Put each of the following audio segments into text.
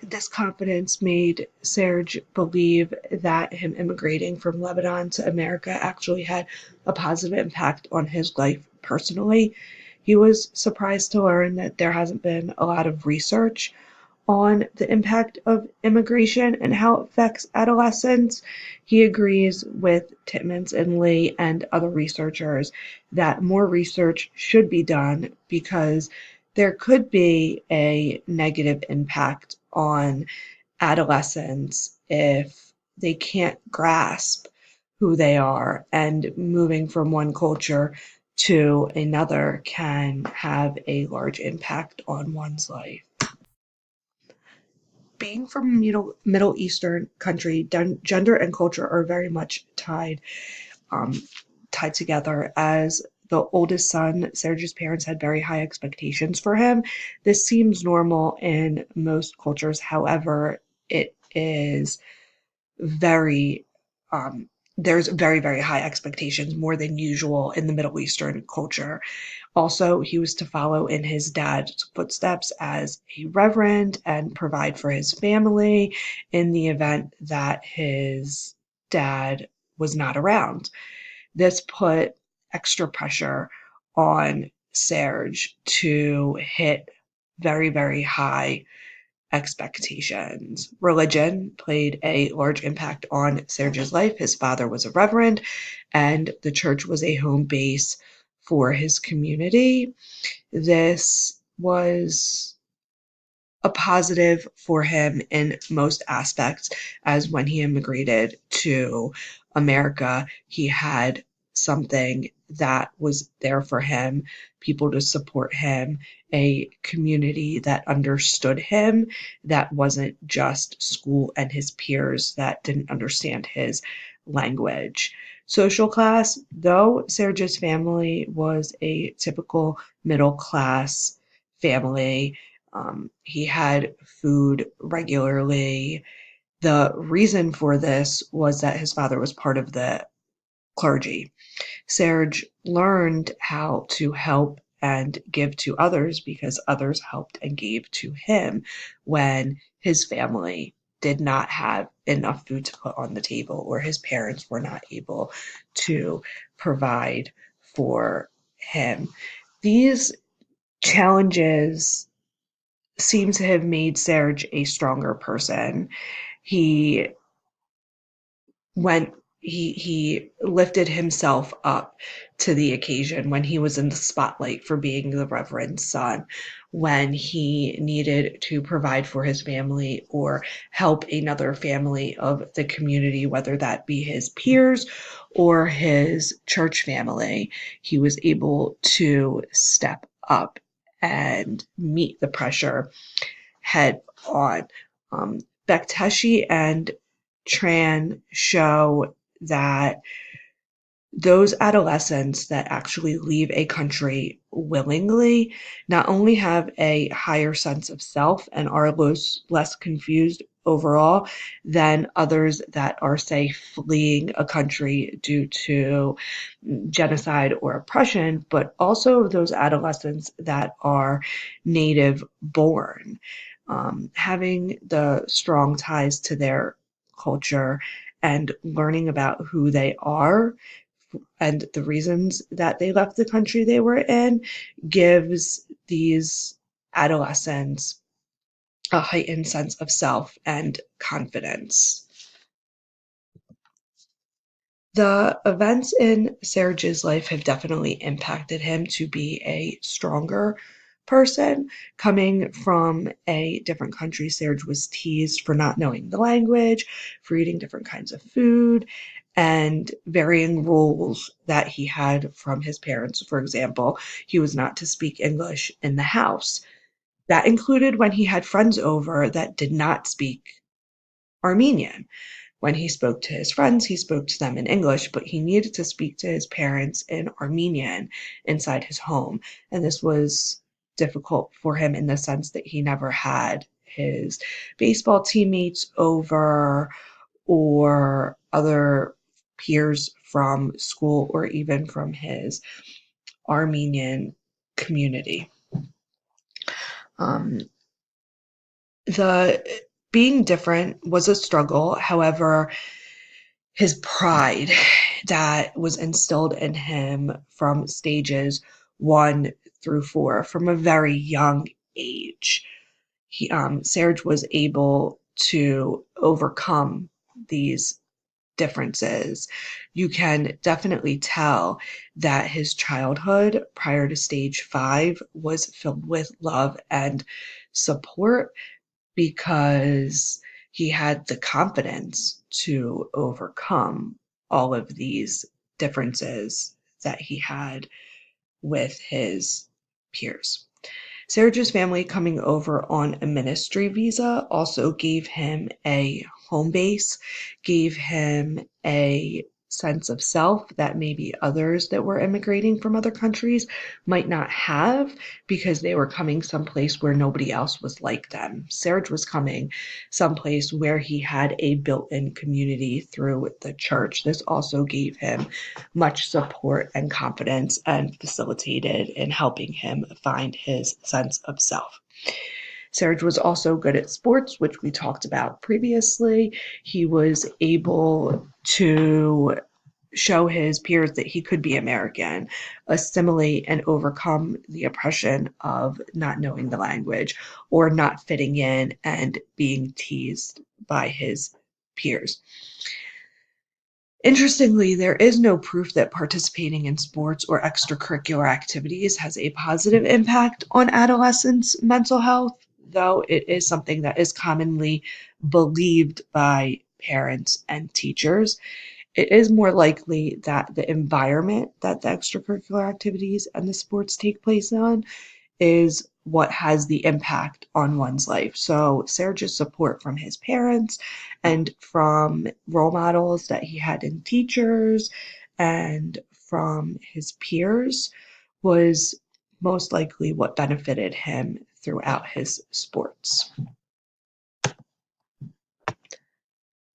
This confidence made Serge believe that him immigrating from Lebanon to America actually had a positive impact on his life personally. He was surprised to learn that there hasn't been a lot of research on the impact of immigration and how it affects adolescents. He agrees with Titmans and Lee and other researchers that more research should be done because there could be a negative impact on adolescents if they can't grasp who they are, and moving from one culture to another can have a large impact on one's life. Being from a Middle Eastern country, gender and culture are very much um, tied together. As the oldest son, Serge's parents had very high expectations for him. This seems normal in most cultures. However, it is very there's very, very high expectations, more than usual in the Middle Eastern culture. Also, he was to follow in his dad's footsteps as a reverend and provide for his family in the event that his dad was not around. This put extra pressure on Serge to hit very, very high expectations. Religion played a large impact on Serge's life. His father was a reverend, and the church was a home base for his community. This was a positive for him in most aspects, as when he immigrated to America, he had something that was there for him, people to support him, a community that understood him, that wasn't just school and his peers that didn't understand his language. Social class, though Serge's family was a typical middle class family, he had food regularly. The reason for this was that his father was part of the clergy. Serge learned how to help and give to others because others helped and gave to him when his family did not have enough food to put on the table, or his parents were not able to provide for him. These challenges seem to have made Serge a stronger person. He went he lifted himself up to the occasion when he was in the spotlight for being the reverend's son, when he needed to provide for his family or help another family of the community, whether that be his peers or his church family. He was able to step up and meet the pressure head on. Bekteshi and Tran show that those adolescents that actually leave a country willingly not only have a higher sense of self and are less confused overall than others that are, say, fleeing a country due to genocide or oppression, but also those adolescents that are native born, having the strong ties to their culture and learning about who they are and the reasons that they left the country they were in gives these adolescents a heightened sense of self and confidence. The events in Serge's life have definitely impacted him to be a stronger person. Coming from a different country, Serge was teased for not knowing the language, for eating different kinds of food, and varying rules that he had from his parents. For example, he was not to speak English in the house. That included when he had friends over that did not speak Armenian. When he spoke to his friends, he spoke to them in English, but he needed to speak to his parents in Armenian inside his home. And this was difficult for him in the sense that he never had his baseball teammates over or other peers from school or even from his Armenian community. Um, the being different was a struggle. However, his pride that was instilled in him from stages 1 through 4, from a very young age, Serge was able to overcome these differences. You can definitely tell that his childhood prior to stage 5 was filled with love and support because he had the confidence to overcome all of these differences that he had with his peers. Serge's family coming over on a ministry visa also gave him a home base, gave him a sense of self that maybe others that were immigrating from other countries might not have because they were coming someplace where nobody else was like them. Serge was coming someplace where he had a built-in community through the church. This also gave him much support and confidence and facilitated in helping him find his sense of self. Serge was also good at sports, which we talked about previously. He was able to show his peers that he could be American, assimilate and overcome the oppression of not knowing the language or not fitting in and being teased by his peers. Interestingly, there is no proof that participating in sports or extracurricular activities has a positive impact on adolescents' mental health, though it is something that is commonly believed by parents and teachers. It is more likely that the environment that the extracurricular activities and the sports take place on is what has the impact on one's life. So Serge's support from his parents and from role models that he had in teachers and from his peers was most likely what benefited him throughout his sports.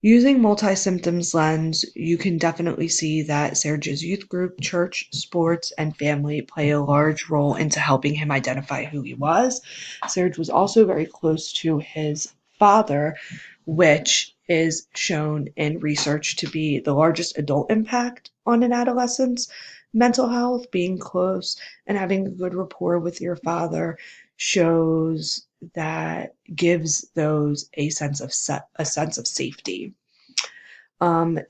Using multi-symptoms lens, you can definitely see that Serge's youth group, church, sports, and family play a large role into helping him identify who he was. Serge was also very close to his father, which is shown in research to be the largest adult impact on an adolescent's mental health. Being close and having a good rapport with your father shows that gives those a sense of safety.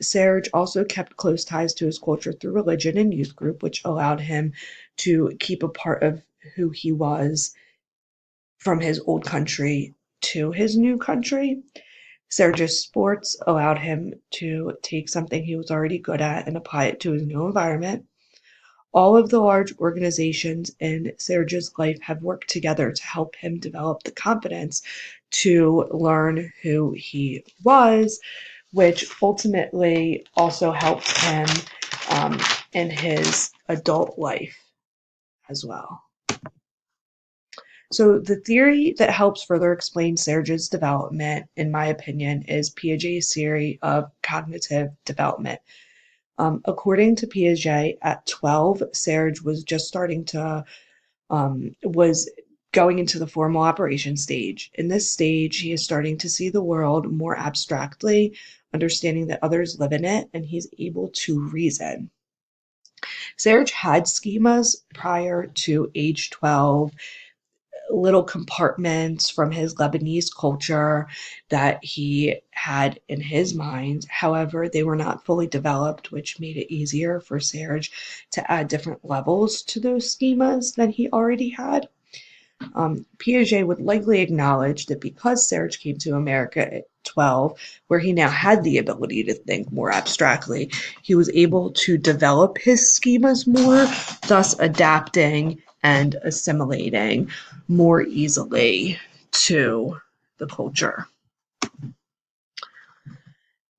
Serge also kept close ties to his culture through religion and youth group, which allowed him to keep a part of who he was from his old country to his new country. Serge's sports allowed him to take something he was already good at and apply it to his new environment. All of the large organizations in Serge's life have worked together to help him develop the confidence to learn who he was, which ultimately also helped him in his adult life as well. So the theory that helps further explain Serge's development, in my opinion, is Piaget's theory of cognitive development. According to Piaget, at 12, Serge was just starting to, was going into the formal operation stage. In this stage, he is starting to see the world more abstractly, understanding that others live in it, and he's able to reason. Serge had schemas prior to age 12, little compartments from his Lebanese culture that he had in his mind. However, they were not fully developed, which made it easier for Serge to add different levels to those schemas than he already had. Piaget would likely acknowledge that because Serge came to America at 12, where he now had the ability to think more abstractly, he was able to develop his schemas more, thus adapting and assimilating more easily to the culture.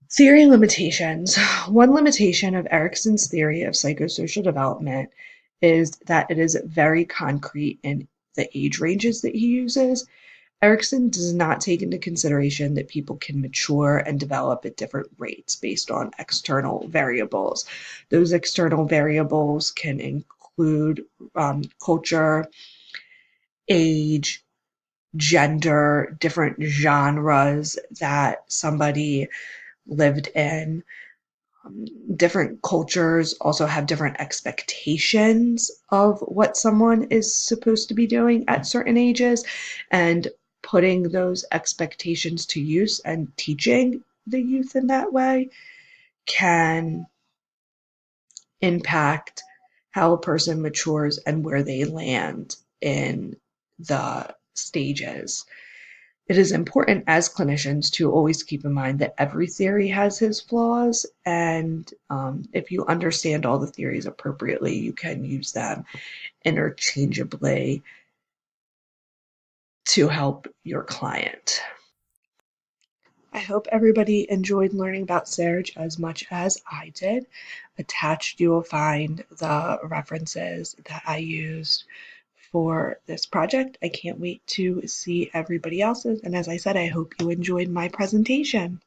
Theory limitations. One limitation of Erikson's theory of psychosocial development is that it is very concrete in the age ranges that he uses. Erikson does not take into consideration that people can mature and develop at different rates based on external variables. Those external variables can include culture, age, gender, different genres that somebody lived in. Different cultures also have different expectations of what someone is supposed to be doing at certain ages, and putting those expectations to use and teaching the youth in that way can impact how a person matures and where they land in the stages. It is important as clinicians to always keep in mind that every theory has its flaws, and if you understand all the theories appropriately, you can use them interchangeably to help your client. I hope everybody enjoyed learning about Serge as much as I did. Attached, you will find the references that I used for this project. I can't wait to see everybody else's. And as I said, I hope you enjoyed my presentation.